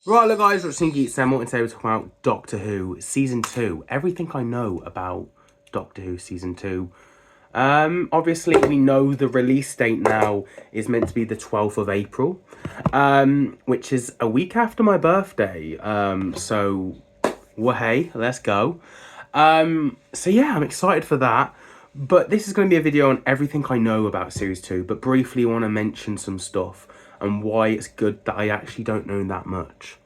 Right, look guys, Rich Geek Sam, and today we're talking about Doctor Who Season 2. Everything I know about Doctor Who Season 2. Obviously we know the release date now is meant to be the 12th of April, which is a week after my birthday. So, well, hey, let's go. So yeah, I'm excited for that. But this is going to be a video on everything I know about Series 2, but briefly I want to mention some stuff and why it's good that I actually don't know that much.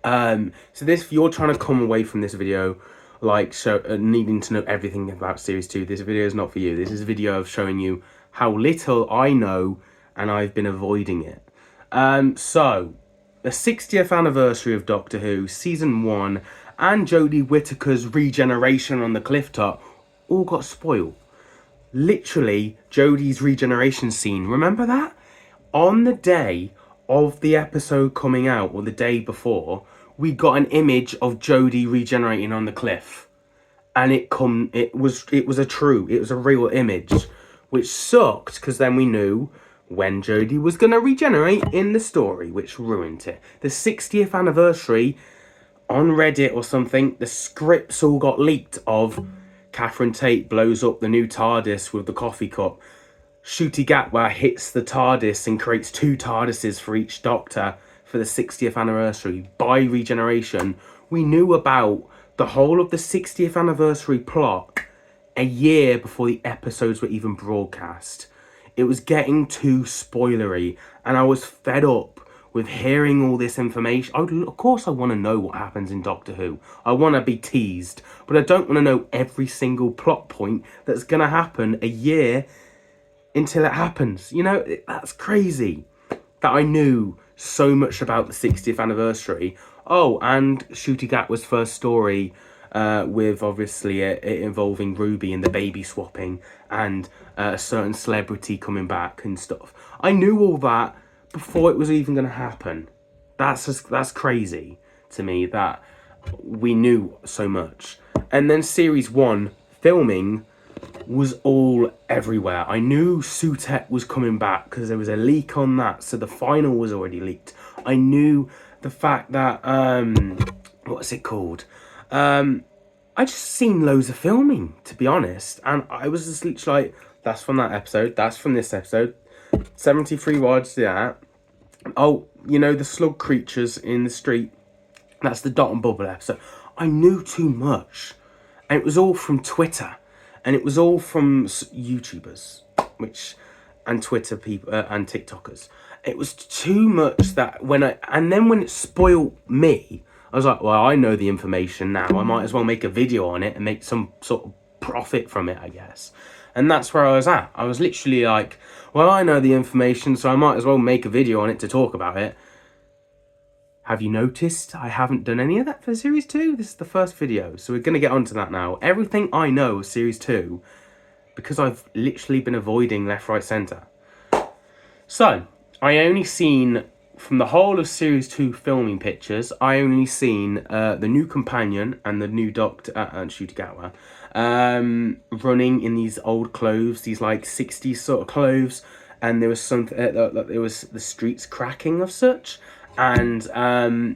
So this, if you're trying to come away from this video like needing to know everything about Series 2, this video is not for you. This is a video of showing you how little I know and I've been avoiding it. So, the 60th anniversary of Doctor Who, Season 1, and Jodie Whittaker's regeneration on the cliff top all got spoiled. Literally, Jodie's regeneration scene, remember that? On the day of the episode coming out, or the day before, we got an image of Jodie regenerating on the cliff. And it was a real image, which sucked because then we knew when Jodie was gonna regenerate in the story, which ruined it. The 60th anniversary, on Reddit or something, the scripts all got leaked of Catherine Tate blows up the new TARDIS with the coffee cup. Ncuti Gatwa hits the TARDIS and creates two TARDISes for each Doctor for the 60th anniversary by regeneration. We knew about the whole of the 60th anniversary plot a year before the episodes were even broadcast. It was getting too spoilery, and I was fed up with hearing all this information. Of course I want to know what happens in Doctor Who. I want to be teased, but I don't want to know every single plot point that's going to happen a year until it happens. You know, that's crazy that I knew so much about the 60th anniversary. Oh, and Ncuti Gatwa's first story, with obviously it involving Ruby and the baby swapping and a certain celebrity coming back and stuff. I knew all that before it was even going to happen. That's crazy to me that we knew so much. And then Series 1 filming was all everywhere. I knew Sutekh was coming back because there was a leak on that, so the final was already leaked. I knew the fact that what's it called? I just seen loads of filming, to be honest, and I was just literally like, that's from that episode, that's from this episode. 73 words, yeah. Oh, you know, the slug creatures in the street, that's the Dot and Bubble episode. I knew too much, and it was all from Twitter, and it was all from YouTubers, and Twitter people and TikTokers. It was too much that and then when it spoiled me, I was like, well, I know the information now. I might as well make a video on it and make some sort of profit from it, I guess. And that's where I was at. I was literally like, well, I know the information, so I might as well make a video on it to talk about it. Have you noticed I haven't done any of that for Series 2? This is the first video, so we're going to get onto that now. Everything I know of Series 2, because I've literally been avoiding left, right, centre. So, I only seen, from the whole of Series 2 filming pictures, I only seen the new companion and the new Doctor, Ncuti Gatwa, running in these old clothes, these like 60s sort of clothes, and there was something, there was the streets cracking of such, and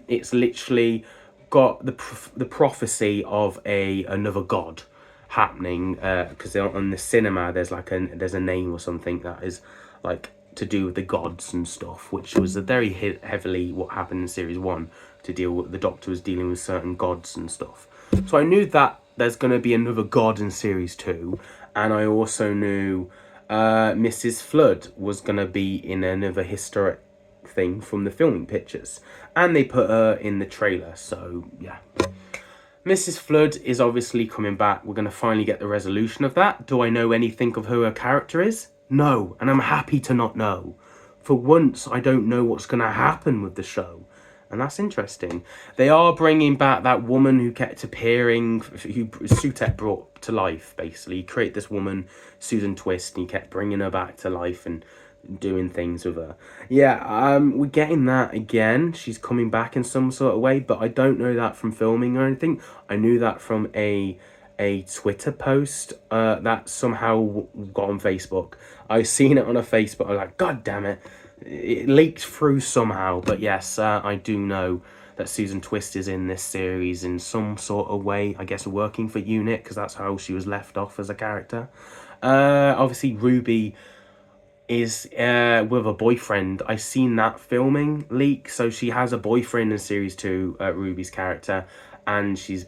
it's literally got the prophecy of another god happening, because on the cinema there's a name or something that is like to do with the gods and stuff, which was a very heavily what happened in Series 1 to deal with. The Doctor was dealing with certain gods and stuff. So I knew that there's going to be another god in Series 2, and I also knew Mrs. Flood was going to be in another historic thing from the filming pictures, and they put her in the trailer, so yeah. Mrs. Flood is obviously coming back. We're going to finally get the resolution of that. Do I know anything of who her character is? No, and I'm happy to not know. For once, I don't know what's going to happen with the show, and that's interesting. They are bringing back that woman who kept appearing, who Sutekh brought to life, basically. He created this woman, Susan Twist, and he kept bringing her back to life and doing things with her. Yeah, we're getting that again. She's coming back in some sort of way, but I don't know that from filming or anything. I knew that from a Twitter post that somehow got on Facebook. I seen it on a Facebook. I was like, God damn it. It leaked through somehow. But yes, I do know that Susan Twist is in this series in some sort of way, I guess working for UNIT, because that's how she was left off as a character. Obviously Ruby is with a boyfriend. I seen that filming leak, so she has a boyfriend in series 2, Ruby's character, and she's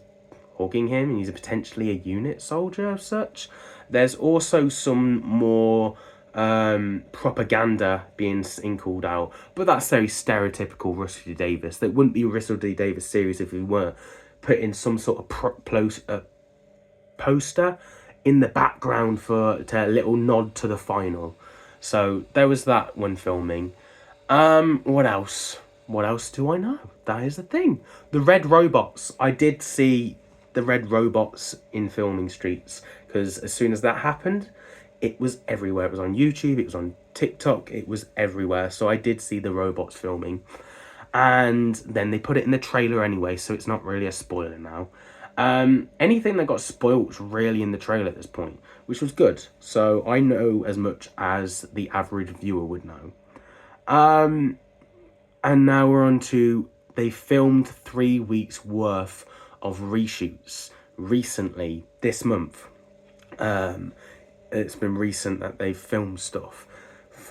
hugging him, and he's potentially a UNIT soldier of such. There's also some more propaganda being called out, but that's very stereotypical Russell D Davies. That wouldn't be a Russell D Davies series if we were putting some sort of poster in the background for a little nod to the final. So there was that when filming. What else? What else do I know? That is the thing. The red robots. I did see the red robots in filming streets, because as soon as that happened, it was everywhere. It was on YouTube, it was on TikTok, it was everywhere. So I did see the robots filming. And then they put it in the trailer anyway, so it's not really a spoiler now. Anything that got spoilt was really in the trailer at this point, which was good. So I know as much as the average viewer would know. And now we're on to, they filmed 3 weeks worth of reshoots recently this month. It's been recent that they've filmed stuff.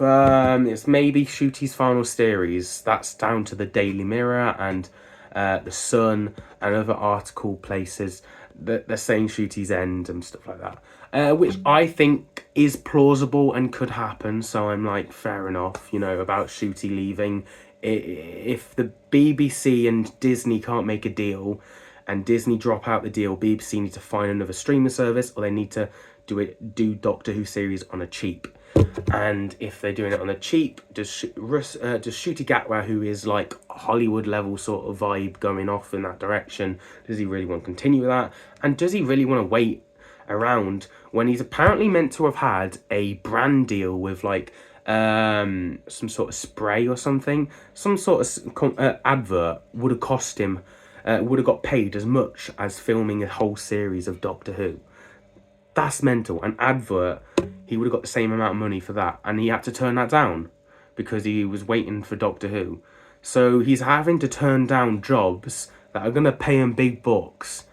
It's maybe Shooty's final series. That's down to the Daily Mirror and the Sun and other article places that they're saying Shooty's end and stuff like that, which I think is plausible and could happen. So I'm like, fair enough, you know, about Shooty leaving. If the BBC and Disney can't make a deal, and Disney drop out the deal, BBC need to find another streaming service, or they need to do Doctor Who series on a cheap. And if they're doing it on a cheap, does Ncuti Gatwa, who is like Hollywood level sort of vibe going off in that direction, does he really want to continue with that? And does he really want to wait around when he's apparently meant to have had a brand deal with like some sort of spray or something? Some sort of advert would have cost him, would have got paid as much as filming a whole series of Doctor Who. That's mental. An advert, he would have got the same amount of money for that, and he had to turn that down because he was waiting for Doctor Who. So he's having to turn down jobs that are going to pay him big bucks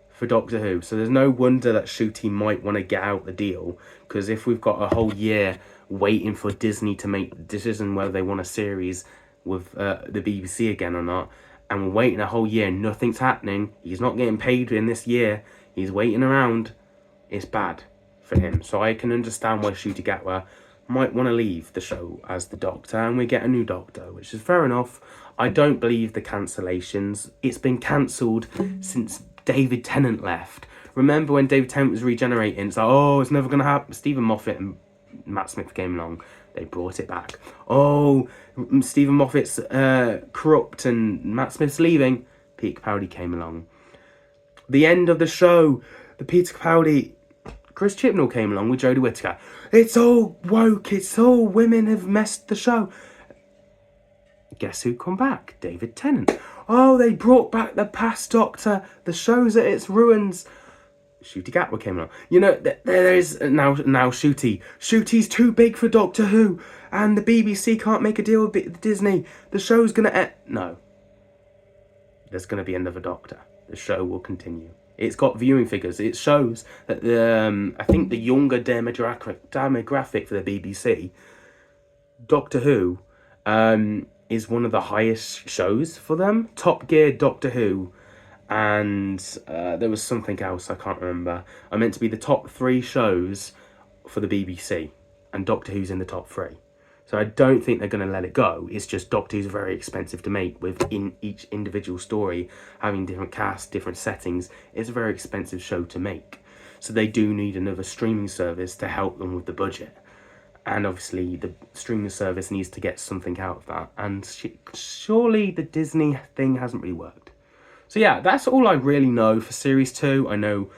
for Doctor Who. So there's no wonder that Ncuti might want to get out the deal, because if we've got a whole year waiting for Disney to make the decision whether they want a series with the BBC again or not, and we're waiting a whole year, nothing's happening, he's not getting paid in this year, he's waiting around, it's bad for him. So I can understand why Ncuti Gatwa might want to leave the show as the Doctor, and we get a new Doctor, which is fair enough. I don't believe the cancellations. It's been cancelled since David Tennant left. Remember when David Tennant was regenerating? It's like, oh, it's never going to happen. Stephen Moffat and Matt Smith came along. They brought it back. Oh, Stephen Moffat's corrupt and Matt Smith's leaving. Peter Capaldi came along. The end of the show, the Peter Capaldi... Chris Chibnall came along with Jodie Whittaker. It's all woke. It's all women have messed the show. Guess who come back? David Tennant. Oh, they brought back the past Doctor. The show's at its ruins. Ncuti Gatwa came along. You know, there is now Ncuti. Ncuti's too big for Doctor Who, and the BBC can't make a deal with Disney. The show's gonna no. There's gonna be another Doctor. The show will continue. It's got viewing figures. It shows that I think the younger demographic for the BBC, Doctor Who, is one of the highest shows for them. Top Gear, Doctor Who, and there was something else I can't remember. I meant to be the top 3 shows for the BBC, and Doctor Who's in the top 3. So I don't think they're going to let it go. It's just Doctor Who's very expensive to make, within each individual story having different casts, different settings. It's a very expensive show to make. So they do need another streaming service to help them with the budget. And obviously the streaming service needs to get something out of that. And surely the Disney thing hasn't really worked. So yeah, that's all I really know for Series 2. I know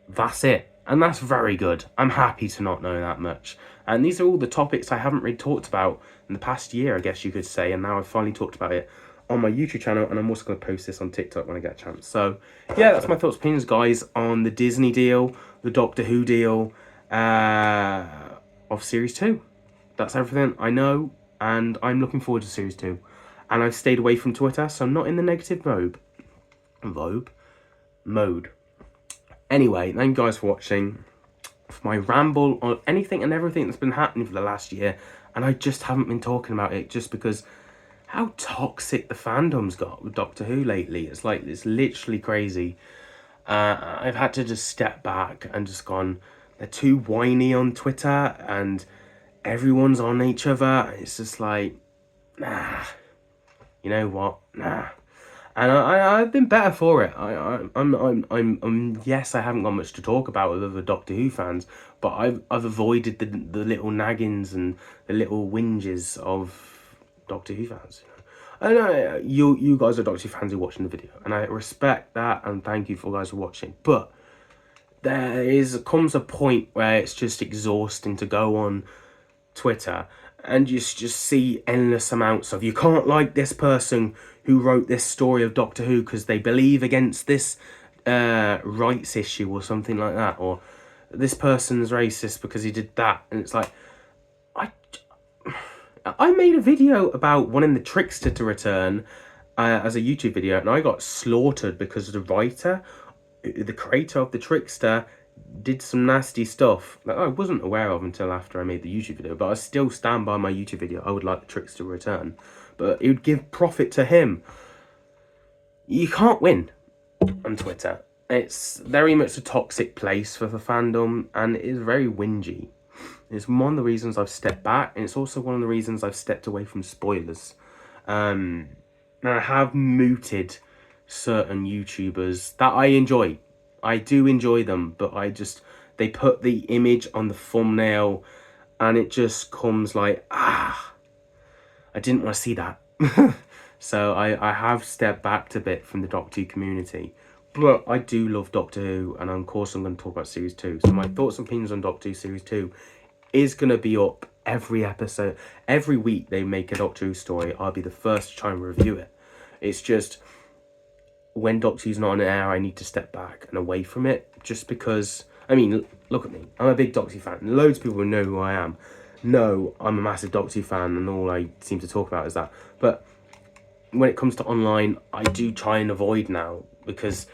that's it. And that's very good. I'm happy to not know that much. And these are all the topics I haven't really talked about in the past year, I guess you could say. And now I've finally talked about it on my YouTube channel. And I'm also going to post this on TikTok when I get a chance. So yeah, that's my thoughts and opinions, guys, on the Disney deal, the Doctor Who deal of Series 2. That's everything I know. And I'm looking forward to Series 2. and I've stayed away from Twitter, so I'm not in the negative mode. Anyway, thank you guys for watching. For my ramble on anything and everything that's been happening for the last year, and I just haven't been talking about it just because how toxic the fandom's got with Doctor Who lately. It's like, it's literally crazy. I've had to just step back and just gone, they're too whiny on Twitter and everyone's on each other. It's just like, nah, you know what, nah. And I've been better for it. I'm yes, I haven't got much to talk about with other Doctor Who fans, but I've avoided the little naggins and the little whinges of Doctor Who fans. I know you guys are Doctor Who fans who are watching the video, and I respect that, and thank you for guys for watching. But comes a point where it's just exhausting to go on Twitter and just see endless amounts of, you can't like this person who wrote this story of Doctor Who because they believe against this rights issue or something like that, or this person's racist because he did that. And it's like, I made a video about wanting the Trickster to return as a YouTube video, and I got slaughtered because the writer, the creator of the Trickster, did some nasty stuff that I wasn't aware of until after I made the YouTube video, but I still stand by my YouTube video. I would like the Trickster to return, but it would give profit to him. You can't win on Twitter. It's very much a toxic place for the fandom, and it is very whingy. It's one of the reasons I've stepped back, and it's also one of the reasons I've stepped away from spoilers. And I have mooted certain YouTubers that I enjoy. I do enjoy them, but they put the image on the thumbnail and it just comes like, I didn't want to see that. So I have stepped back a bit from the Doctor Who community. But I do love Doctor Who, and of course I'm going to talk about Series 2. So my thoughts and opinions on Doctor Who Series 2 is going to be up every episode. Every week they make a Doctor Who story, I'll be the first to try and review it. It's just, when Doctor Who's not on air, I need to step back and away from it, just because, I mean, look at me. I'm a big Doctor Who fan. Loads of people who know who I am know I'm a massive Doctor Who fan, and all I seem to talk about is that. But when it comes to online, I do try and avoid now, because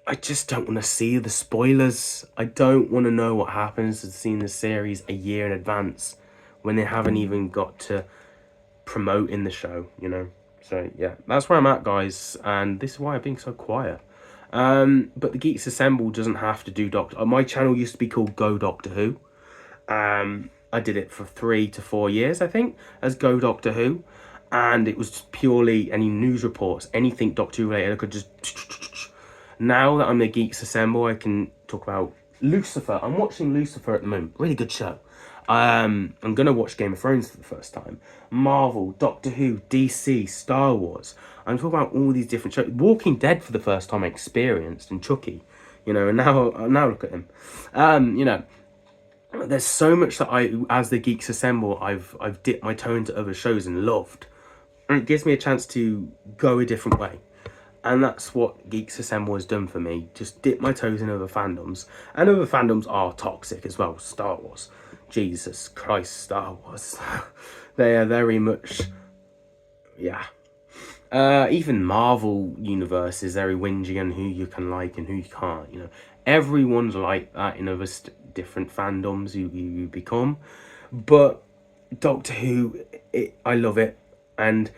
I just don't want to see the spoilers. I don't want to know what happens to seeing the series a year in advance when they haven't even got to promote in the show, you know? So, yeah, that's where I'm at, guys, and this is why I'm being so quiet. But the Geeks Assemble doesn't have to do Doctor... my channel used to be called Go Doctor Who. I did it for 3 to 4 years, I think, as Go Doctor Who. And it was just purely any news reports, anything Doctor Who related. I could just... Now that I'm the Geeks Assemble, I can talk about Lucifer. I'm watching Lucifer at the moment. Really good show. I'm going to watch Game of Thrones for the first time. Marvel, Doctor Who, DC, Star Wars. I'm talking about all these different shows. Walking Dead for the first time I experienced, and Chucky. You know, and now look at him. You know, there's so much that as the Geeks Assemble, I've dipped my toe into other shows and loved. And it gives me a chance to go a different way. And that's what Geeks Assemble has done for me. Just dip my toes in other fandoms. And other fandoms are toxic as well. Star Wars. Jesus Christ, Star Wars. They are very much... yeah. Even Marvel Universe is very whingy on who you can like and who you can't. You know, everyone's like that in other different fandoms you become. But Doctor Who, I love it. And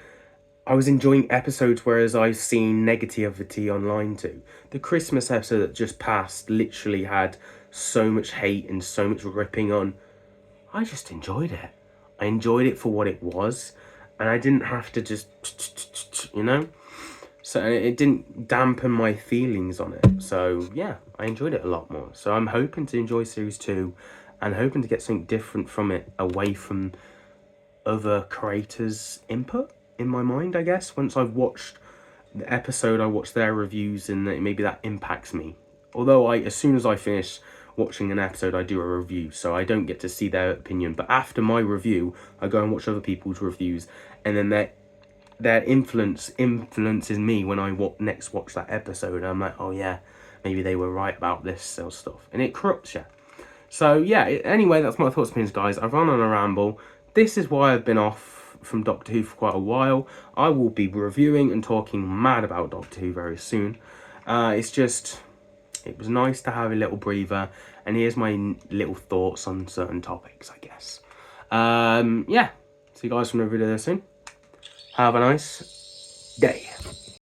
I was enjoying episodes, whereas I've seen negativity online too. The Christmas episode that just passed literally had so much hate and so much ripping on. I just enjoyed it. I enjoyed it for what it was, and I didn't have to just, you know? So it didn't dampen my feelings on it. So yeah, I enjoyed it a lot more. So I'm hoping to enjoy Series 2 and hoping to get something different from it, away from other creators' input. In my mind, I guess, once I've watched the episode, I watch their reviews, and maybe that impacts me. Although as soon as I finish watching an episode, I do a review, so I don't get to see their opinion. But after my review, I go and watch other people's reviews, and then their influences me when I next watch that episode. And I'm like, oh yeah, maybe they were right about this sort of stuff, and it corrupts you. So yeah, anyway, that's my thoughts and opinions, guys. I've run on a ramble. This is why I've been off from Doctor Who for quite a while. I will be reviewing and talking mad about Doctor Who very soon. It's just, it was nice to have a little breather, and here's my little thoughts on certain topics, I guess. Yeah, see you guys from the video soon. Have a nice day.